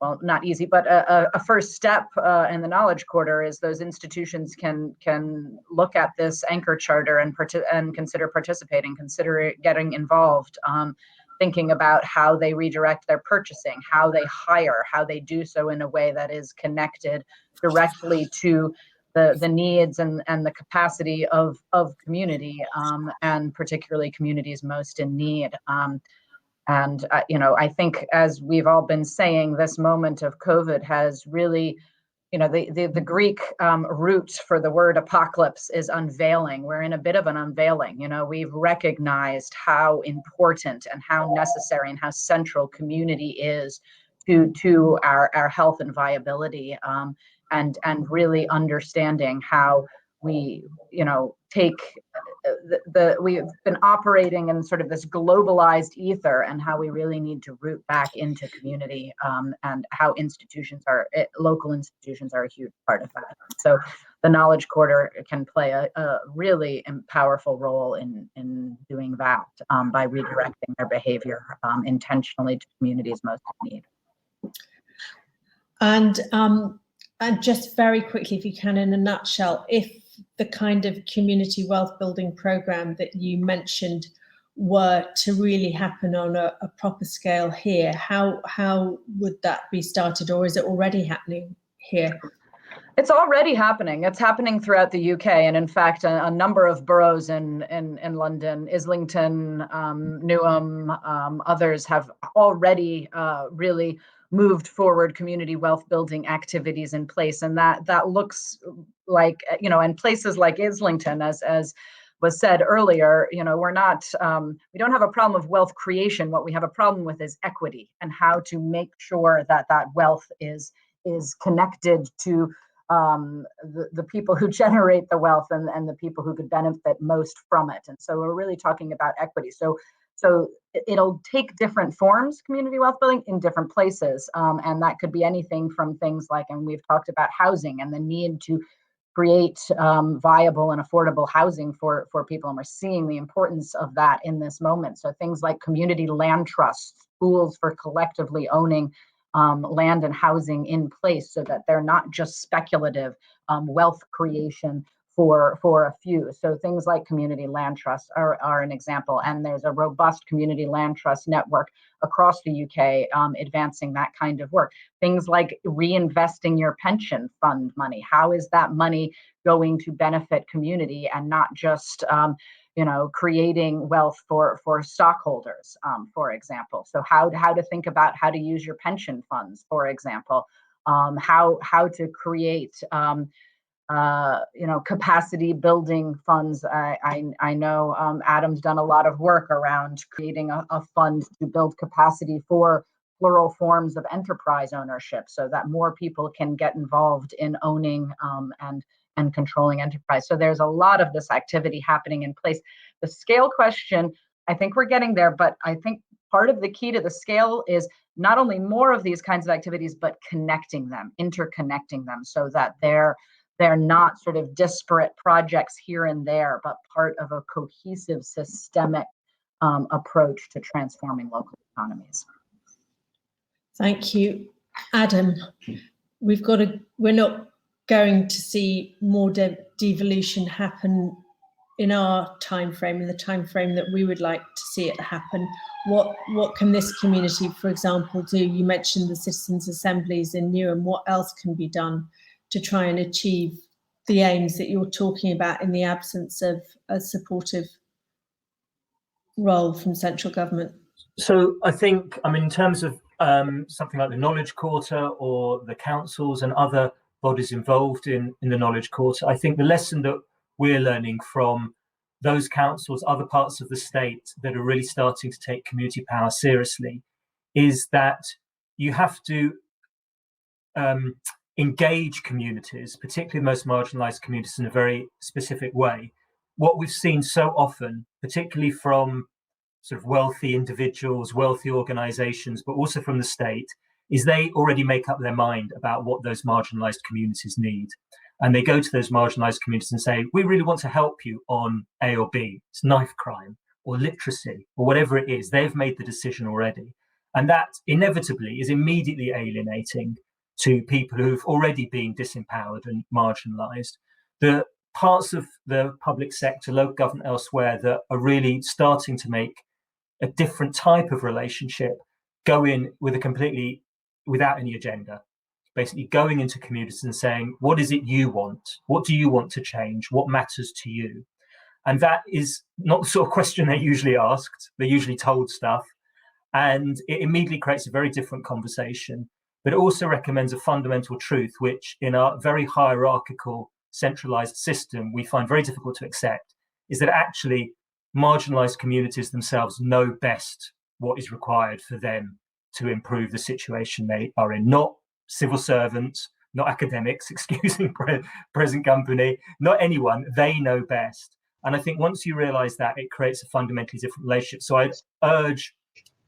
well, not easy, but a first step in the Knowledge Quarter is those institutions can look at this Anchor Charter and consider participating, consider getting involved, thinking about how they redirect their purchasing, how they hire, how they do so in a way that is connected directly to the needs and the capacity of community, and particularly communities most in need. And you know, I think, as we've all been saying, this moment of COVID has really, you know, the Greek root for the word apocalypse is unveiling. We're in a bit of an unveiling. You know, we've recognized how important and how necessary and how central community is to our health and viability, and really understanding how we, you know, take we've been operating in sort of this globalized ether, and how we really need to root back into community, and how local institutions are a huge part of that. So the Knowledge Quarter can play a really powerful role in doing that, by redirecting their behavior intentionally to communities most in need. And just very quickly, if you can, in a nutshell, if the kind of community wealth building program that you mentioned were to really happen on a proper scale here, how would that be started, or is it already happening here? It's already happening. It's happening throughout the UK, and in fact, a number of boroughs in London, Islington, Newham, others have already really moved forward community wealth building activities in place, and that looks like, you know, and places like Islington, as was said earlier, you know, we're not we don't have a problem of wealth creation. What we have a problem with is equity, and how to make sure that wealth is connected to the people who generate the wealth and the people who could benefit most from it. And so we're really talking about equity. So it'll take different forms, community wealth building, in different places. And that could be anything from things like, and we've talked about housing and the need to create viable and affordable housing for people. And we're seeing the importance of that in this moment. So things like community land trusts, schools for collectively owning land and housing in place so that they're not just speculative wealth creation for a few. So things like community land trusts are an example. And there's a robust community land trust network across the UK advancing that kind of work. Things like reinvesting your pension fund money. How is that money going to benefit community and not just creating wealth for stockholders, for example. So how to think about how to use your pension funds, for example, how to create capacity building funds. I know Adam's done a lot of work around creating a fund to build capacity for plural forms of enterprise ownership so that more people can get involved in owning and controlling enterprise. So there's a lot of this activity happening in place. The scale question, I think we're getting there, but I think part of the key to the scale is not only more of these kinds of activities, but connecting them, interconnecting them so that they're not sort of disparate projects here and there, but part of a cohesive, systemic approach to transforming local economies. Thank you, Adam. We're not going to see more devolution happen in our time frame, in the time frame that we would like to see it happen. What can this community, for example, do? You mentioned the citizens' assemblies in Newham. What else can be done to try and achieve the aims that you're talking about in the absence of a supportive role from central government? So I think, in terms of something like the Knowledge Quarter or the councils and other bodies involved in the Knowledge Quarter, I think the lesson that we're learning from those councils, other parts of the state that are really starting to take community power seriously, is that you have to engage communities, particularly the most marginalized communities, in a very specific way. What we've seen so often, particularly from sort of wealthy individuals, wealthy organizations, but also from the state, is they already make up their mind about what those marginalized communities need. And they go to those marginalized communities and say, we really want to help you on A or B. It's knife crime or literacy or whatever it is. They've made the decision already. And that inevitably is immediately alienating to people who've already been disempowered and marginalized. The parts of the public sector, local government elsewhere, that are really starting to make a different type of relationship go in with without any agenda, basically going into communities and saying, what is it you want? What do you want to change? What matters to you? And that is not the sort of question they're usually asked. They're usually told stuff. And it immediately creates a very different conversation. But it also recommends a fundamental truth, which in our very hierarchical, centralized system, we find very difficult to accept, is that actually marginalized communities themselves know best what is required for them to improve the situation they are in. Not civil servants, not academics, excusing present company, not anyone. They know best. And I think once you realize that, it creates a fundamentally different relationship. So I urge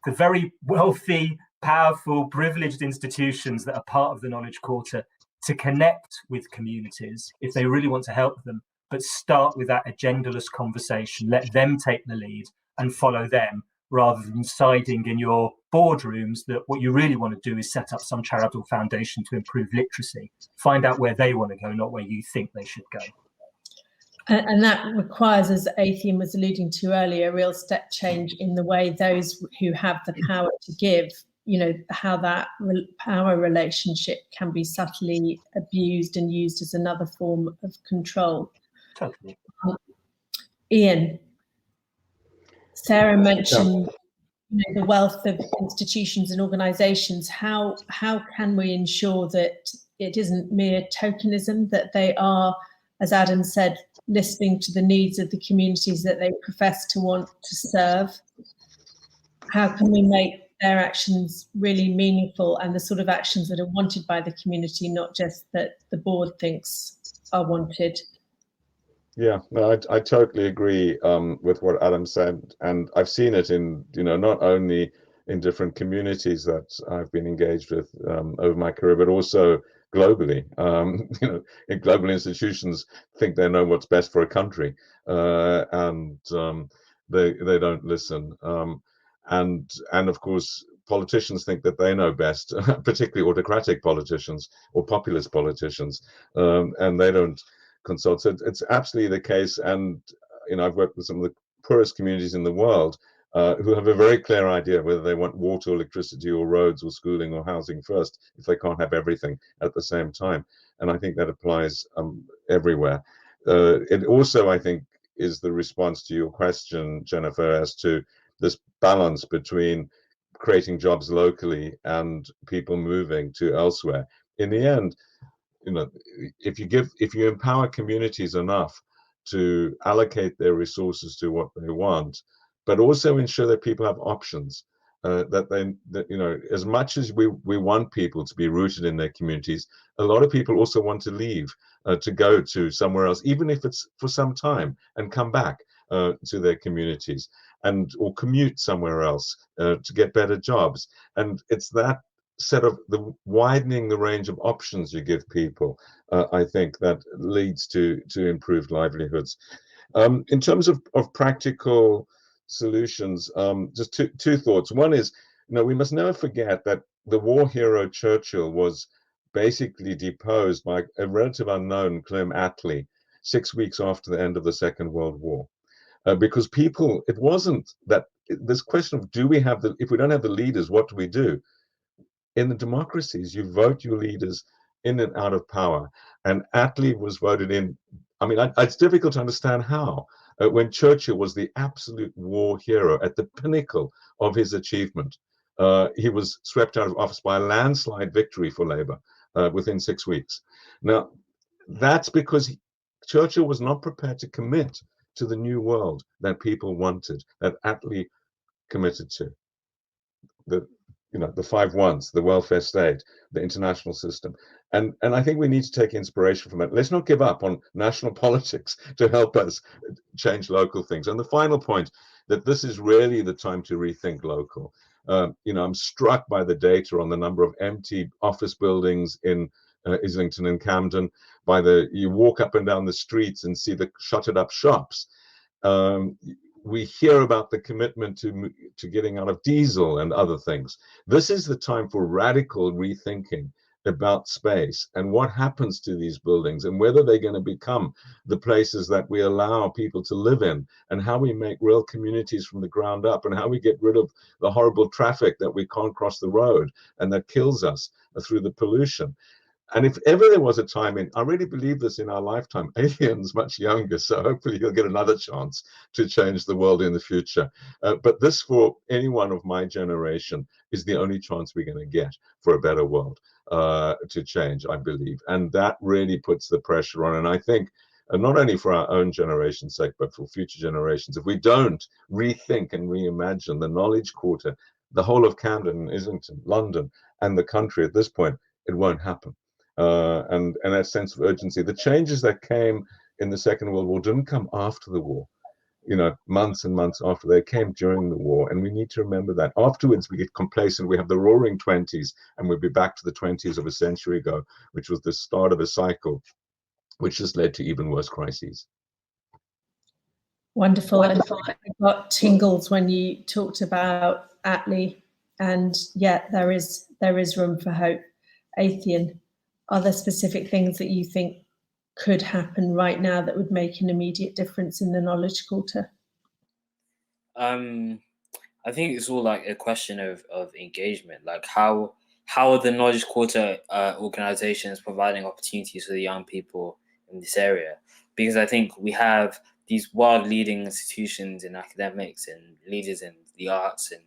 the very wealthy, powerful, privileged institutions that are part of the Knowledge Quarter to connect with communities if they really want to help them, but start with that agendaless conversation. Let them take the lead and follow them, rather than deciding in your boardrooms that what you really want to do is set up some charitable foundation to improve literacy. Find out where they want to go, not where you think they should go. And that requires, as Athene was alluding to earlier, a real step change in the way those who have the power to give, how that power relationship can be subtly abused and used as another form of control. Totally. Ian, Sarah mentioned the wealth of institutions and organisations. How can we ensure that it isn't mere tokenism, that they are, as Adam said, listening to the needs of the communities that they profess to want to serve? How can we make their actions really meaningful and the sort of actions that are wanted by the community, not just that the board thinks are wanted. Yeah, no, I totally agree with what Adam said, and I've seen it in, not only in different communities that I've been engaged with over my career, but also globally. In global institutions think they know what's best for a country, and they don't listen. And of course, politicians think that they know best, particularly autocratic politicians or populist politicians, and they don't consult. So it's absolutely the case. And I've worked with some of the poorest communities in the world who have a very clear idea whether they want water, electricity, or roads, or schooling, or housing first, if they can't have everything at the same time. And I think that applies everywhere. It also, I think, is the response to your question, Jennifer, as to this balance between creating jobs locally and people moving to elsewhere. In the end, if you empower communities enough to allocate their resources to what they want, but also ensure that people have options, that as much as we want people to be rooted in their communities, a lot of people also want to leave to go to somewhere else, even if it's for some time, and come back to their communities or commute somewhere else to get better jobs. And it's that set of the widening the range of options you give people, I think that leads to improved livelihoods. In terms of practical solutions, just two thoughts. One is, we must never forget that the war hero Churchill was basically deposed by a relative unknown, Clem Attlee, 6 weeks after the end of the Second World War. Because it wasn't that this question of if we don't have the leaders, what do we do? In the democracies, you vote your leaders in and out of power. And Attlee was voted in. I mean, it's difficult to understand how, when Churchill was the absolute war hero at the pinnacle of his achievement, he was swept out of office by a landslide victory for Labour within 6 weeks. Now, that's because Churchill was not prepared to commit to the new world that people wanted, that Attlee committed to. The 5 ones, the welfare state, the international system. And I think we need to take inspiration from that. Let's not give up on national politics to help us change local things. And the final point, that this is really the time to rethink local. I'm struck by the data on the number of empty office buildings in Islington and Camden. You walk up and down the streets and see the shuttered up shops. We hear about the commitment to getting out of diesel and other things. This is the time for radical rethinking about space and what happens to these buildings and whether they're going to become the places that we allow people to live in, and how we make real communities from the ground up, and how we get rid of the horrible traffic that we can't cross the road and that kills us through the pollution. And if ever there was a time I really believe this in our lifetime, Alien's much younger, so hopefully he'll get another chance to change the world in the future. But this, for anyone of my generation, is the only chance we're going to get for a better world to change, I believe. And that really puts the pressure on. And I think not only for our own generation's sake, but for future generations, if we don't rethink and reimagine the Knowledge Quarter, the whole of Camden, Islington, London, and the country at this point, it won't happen. And that sense of urgency. The changes that came in the Second World War didn't come after the war, months and months after. They came during the war, and we need to remember that. Afterwards, we get complacent. We have the Roaring '20s, and we'll be back to the '20s of a century ago, which was the start of a cycle, which has led to even worse crises. Wonderful. I got tingles when you talked about Attlee, and yet there is room for hope. Athien, are there specific things that you think could happen right now that would make an immediate difference in the Knowledge Quarter? I think it's all like a question of engagement. Like how are the Knowledge Quarter organizations providing opportunities for the young people in this area? Because I think we have these world leading institutions in academics and leaders in the arts and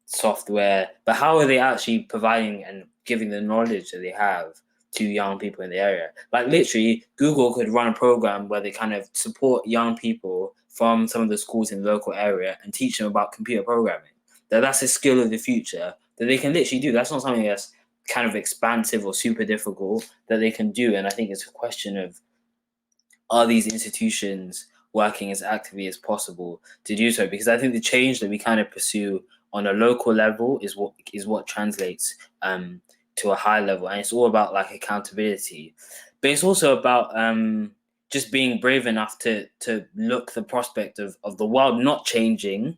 software, but how are they actually providing and giving the knowledge that they have to young people in the area? Like literally, Google could run a program where they kind of support young people from some of the schools in the local area and teach them about computer programming. that that's a skill of the future that they can literally do. That's not something that's kind of expansive or super difficult that they can do. And I think it's a question of, are these institutions working as actively as possible to do so? Because I think the change that we kind of pursue on a local level is what translates to a high level, and it's all about like accountability, but it's also about just being brave enough to look the prospect of the world not changing,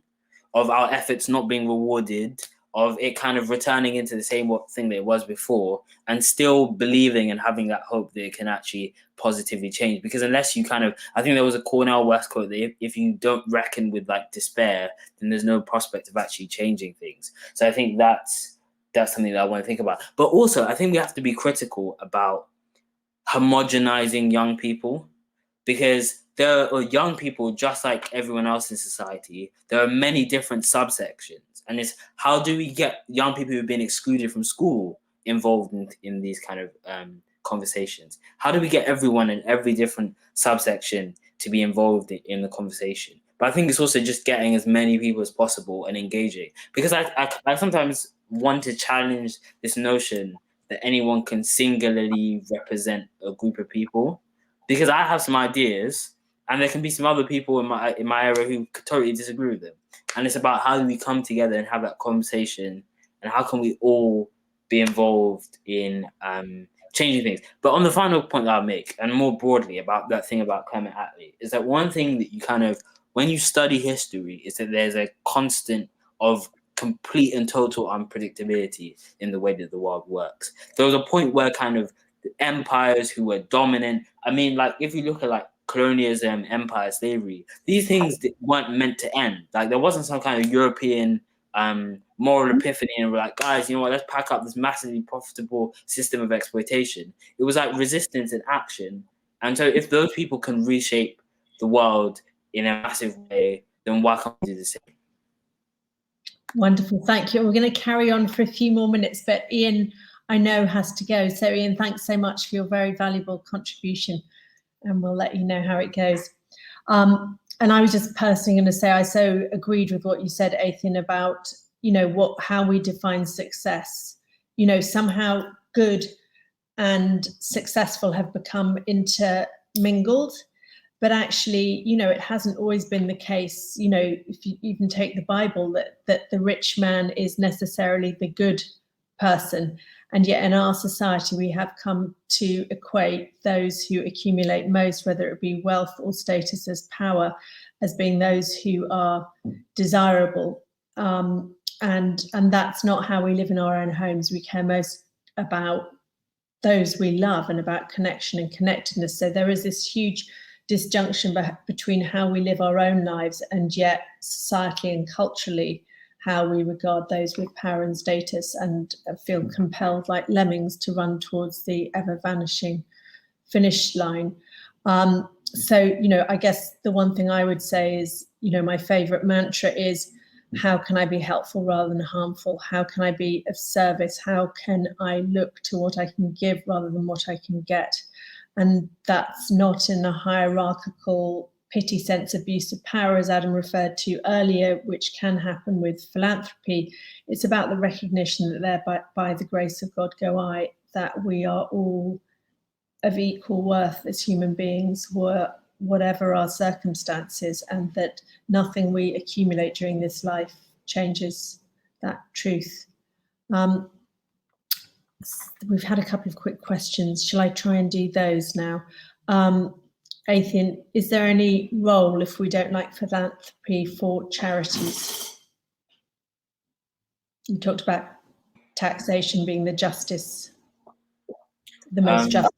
of our efforts not being rewarded, of it kind of returning into the same thing that it was before, and still believing and having that hope that it can actually positively change. Because unless you kind of, I think there was a Cornel West quote that if you don't reckon with like despair, then there's no prospect of actually changing things. So I think that's something that I want to think about. But also, I think we have to be critical about homogenizing young people, because there are young people just like everyone else in society. There are many different subsections. And it's, how do we get young people who've been excluded from school involved in these kind of conversations? How do we get everyone in every different subsection to be involved in the conversation? But I think it's also just getting as many people as possible and engaging. Because I sometimes want to challenge this notion that anyone can singularly represent a group of people. Because I have some ideas, and there can be some other people in my area who could totally disagree with them. And it's about how do we come together and have that conversation, and how can we all be involved in changing things. But on the final point that I'll make, and more broadly about that thing about Clement Attlee, is that one thing that you kind of, when you study history, is that there's a constant of complete and total unpredictability in the way that the world works. There was a point where kind of the empires who were dominant, I mean, like if you look at like colonialism, empire, slavery, these things weren't meant to end. Like there wasn't some kind of European moral epiphany and we're like, guys, you know what, let's pack up this massively profitable system of exploitation. It was like resistance in action. And so if those people can reshape the world in a massive way, then why can't we do the same? Wonderful, thank you. We're going to carry on for a few more minutes, but Ian, I know, has to go. So Ian, thanks so much for your very valuable contribution, and we'll let you know how it goes. And I was just personally going to say, I so agreed with what you said, Athyn, about, you know, how we define success. You know, somehow good and successful have become intermingled, but actually, you know, it hasn't always been the case. You know, if you even take the Bible, that the rich man is necessarily the good person. And yet in our society, we have come to equate those who accumulate most, whether it be wealth or status as power, as being those who are desirable. And that's not how we live in our own homes. We care most about those we love and about connection and connectedness. So there is this huge disjunction between how we live our own lives and yet societally and culturally how we regard those with power and status, and feel compelled like lemmings to run towards the ever vanishing finish line. So, you know, I guess the one thing I would say is, you know, my favorite mantra is, how can I be helpful rather than harmful? How can I be of service? How can I look to what I can give rather than what I can get? And that's not in a hierarchical pity sense abuse of power, as Adam referred to earlier, which can happen with philanthropy. It's about the recognition that there, by the grace of God go I, that we are all of equal worth as human beings, whatever our circumstances, and that nothing we accumulate during this life changes that truth. We've had a couple of quick questions. Shall I try and do those now? Athyn, is there any role, if we don't like philanthropy, for charities? You talked about taxation being the justice, the most just.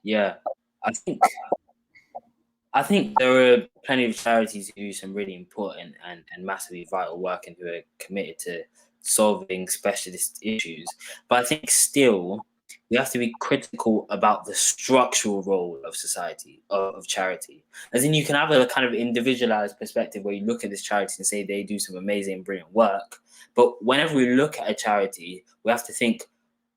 Yeah, I think there are plenty of charities who do some really important and massively vital work and who are committed to solving specialist issues. But I think still we have to be critical about the structural role of society, of charity. As in, you can have a kind of individualized perspective where you look at this charity and say they do some amazing, brilliant work. But whenever we look at a charity, we have to think,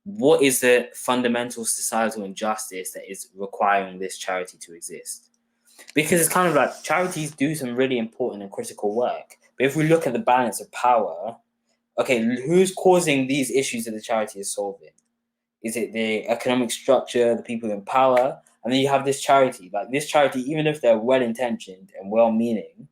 what is the fundamental societal injustice that is requiring this charity to exist? Because it's kind of like charities do some really important and critical work, But if we look at the balance of power, okay, who's causing these issues that the charity is solving? Is it the economic structure, the people in power? And then you have this charity. Like this charity, even if they're well-intentioned and well-meaning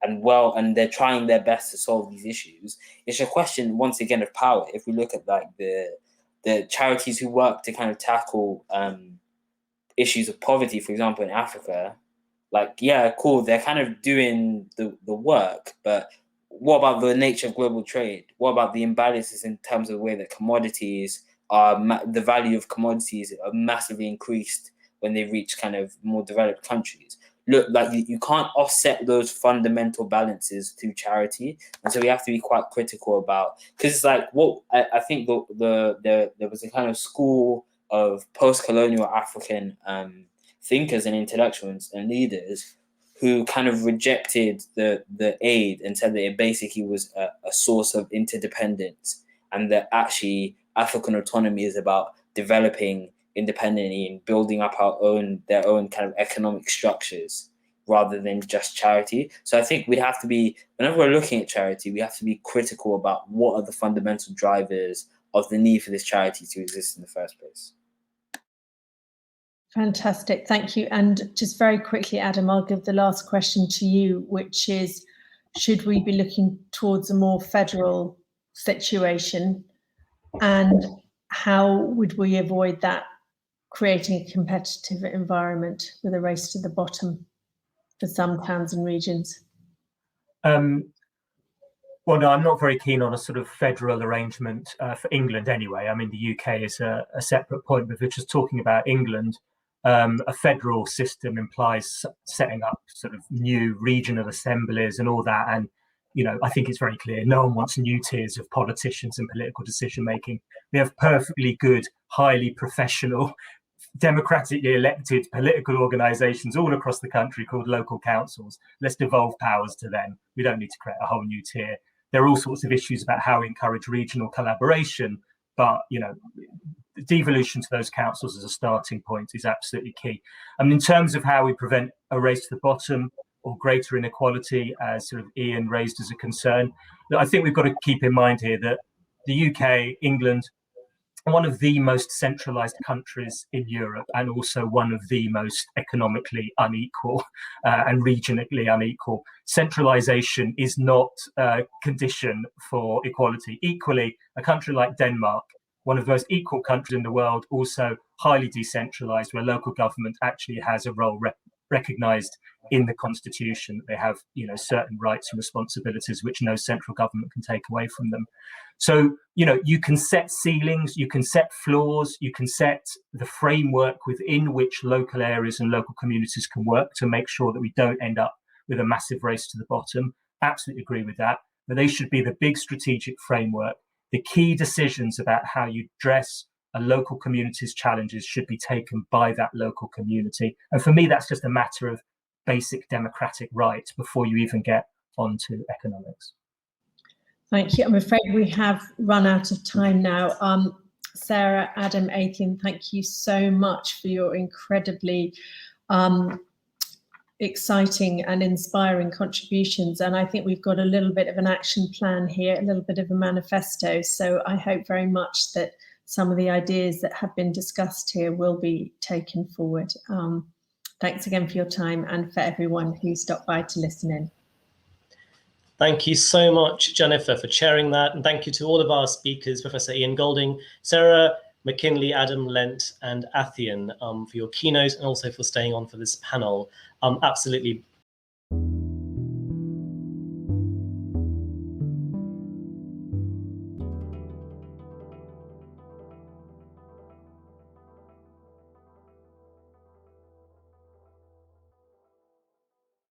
and they're trying their best to solve these issues, it's a question once again of power. If we look at like the charities who work to kind of tackle issues of poverty, for example, in Africa, like, yeah, cool, they're kind of doing the work, but what about the nature of global trade? What about the imbalances in terms of the way that commodities are, the value of commodities are massively increased when they reach kind of more developed countries? Look, like you can't offset those fundamental balances through charity, and so we have to be quite critical about, because it's like what I think there was a kind of school of post-colonial African thinkers and intellectuals and leaders who kind of rejected the aid and said that it basically was a source of interdependence, and that actually African autonomy is about developing independently and building up their own kind of economic structures rather than just charity. So I think we have to be, whenever we're looking at charity, we have to be critical about what are the fundamental drivers of the need for this charity to exist in the first place. Fantastic, thank you. And just very quickly, Adam, I'll give the last question to you, which is, should we be looking towards a more federal situation? And how would we avoid that creating a competitive environment with a race to the bottom for some towns and regions? Well, no, I'm not very keen on a sort of federal arrangement for England anyway. I mean, the UK is a separate point, but if we're just talking about England, a federal system implies setting up sort of new regional assemblies and all that. And, you know, I think it's very clear no one wants new tiers of politicians and political decision making. We have perfectly good, highly professional, democratically elected political organizations all across the country called local councils. Let's devolve powers to them. We don't need to create a whole new tier. There are all sorts of issues about how we encourage regional collaboration, but, you know, devolution to those councils as a starting point is absolutely key. I mean, in terms of how we prevent a race to the bottom or greater inequality, as sort of Ian raised as a concern, I think we've got to keep in mind here that the UK, England, one of the most centralized countries in Europe, and also one of the most economically unequal and regionally unequal. Centralization is not a condition for equality. Equally, a country like Denmark, one of the most equal countries in the world, also highly decentralized, where local government actually has a role recognized in the constitution. They have, you know, certain rights and responsibilities which no central government can take away from them. So, you know, you can set ceilings, you can set floors, you can set the framework within which local areas and local communities can work to make sure that we don't end up with a massive race to the bottom. Absolutely agree with that. But they should be the big strategic framework. The key decisions about how you address a local community's challenges should be taken by that local community. And for me, that's just a matter of basic democratic rights before you even get onto economics. Thank you. I'm afraid we have run out of time now. Sarah, Adam, Athien, thank you so much for your incredibly exciting and inspiring contributions. And I think we've got a little bit of an action plan here, a little bit of a manifesto. So I hope very much that some of the ideas that have been discussed here will be taken forward. Thanks again for your time and for everyone who stopped by to listen in. Thank you so much, Jennifer, for chairing that. And thank you to all of our speakers, Professor Ian Golding, Sarah McKinley, Adam Lent, and Athien, for your keynote and also for staying on for this panel. Absolutely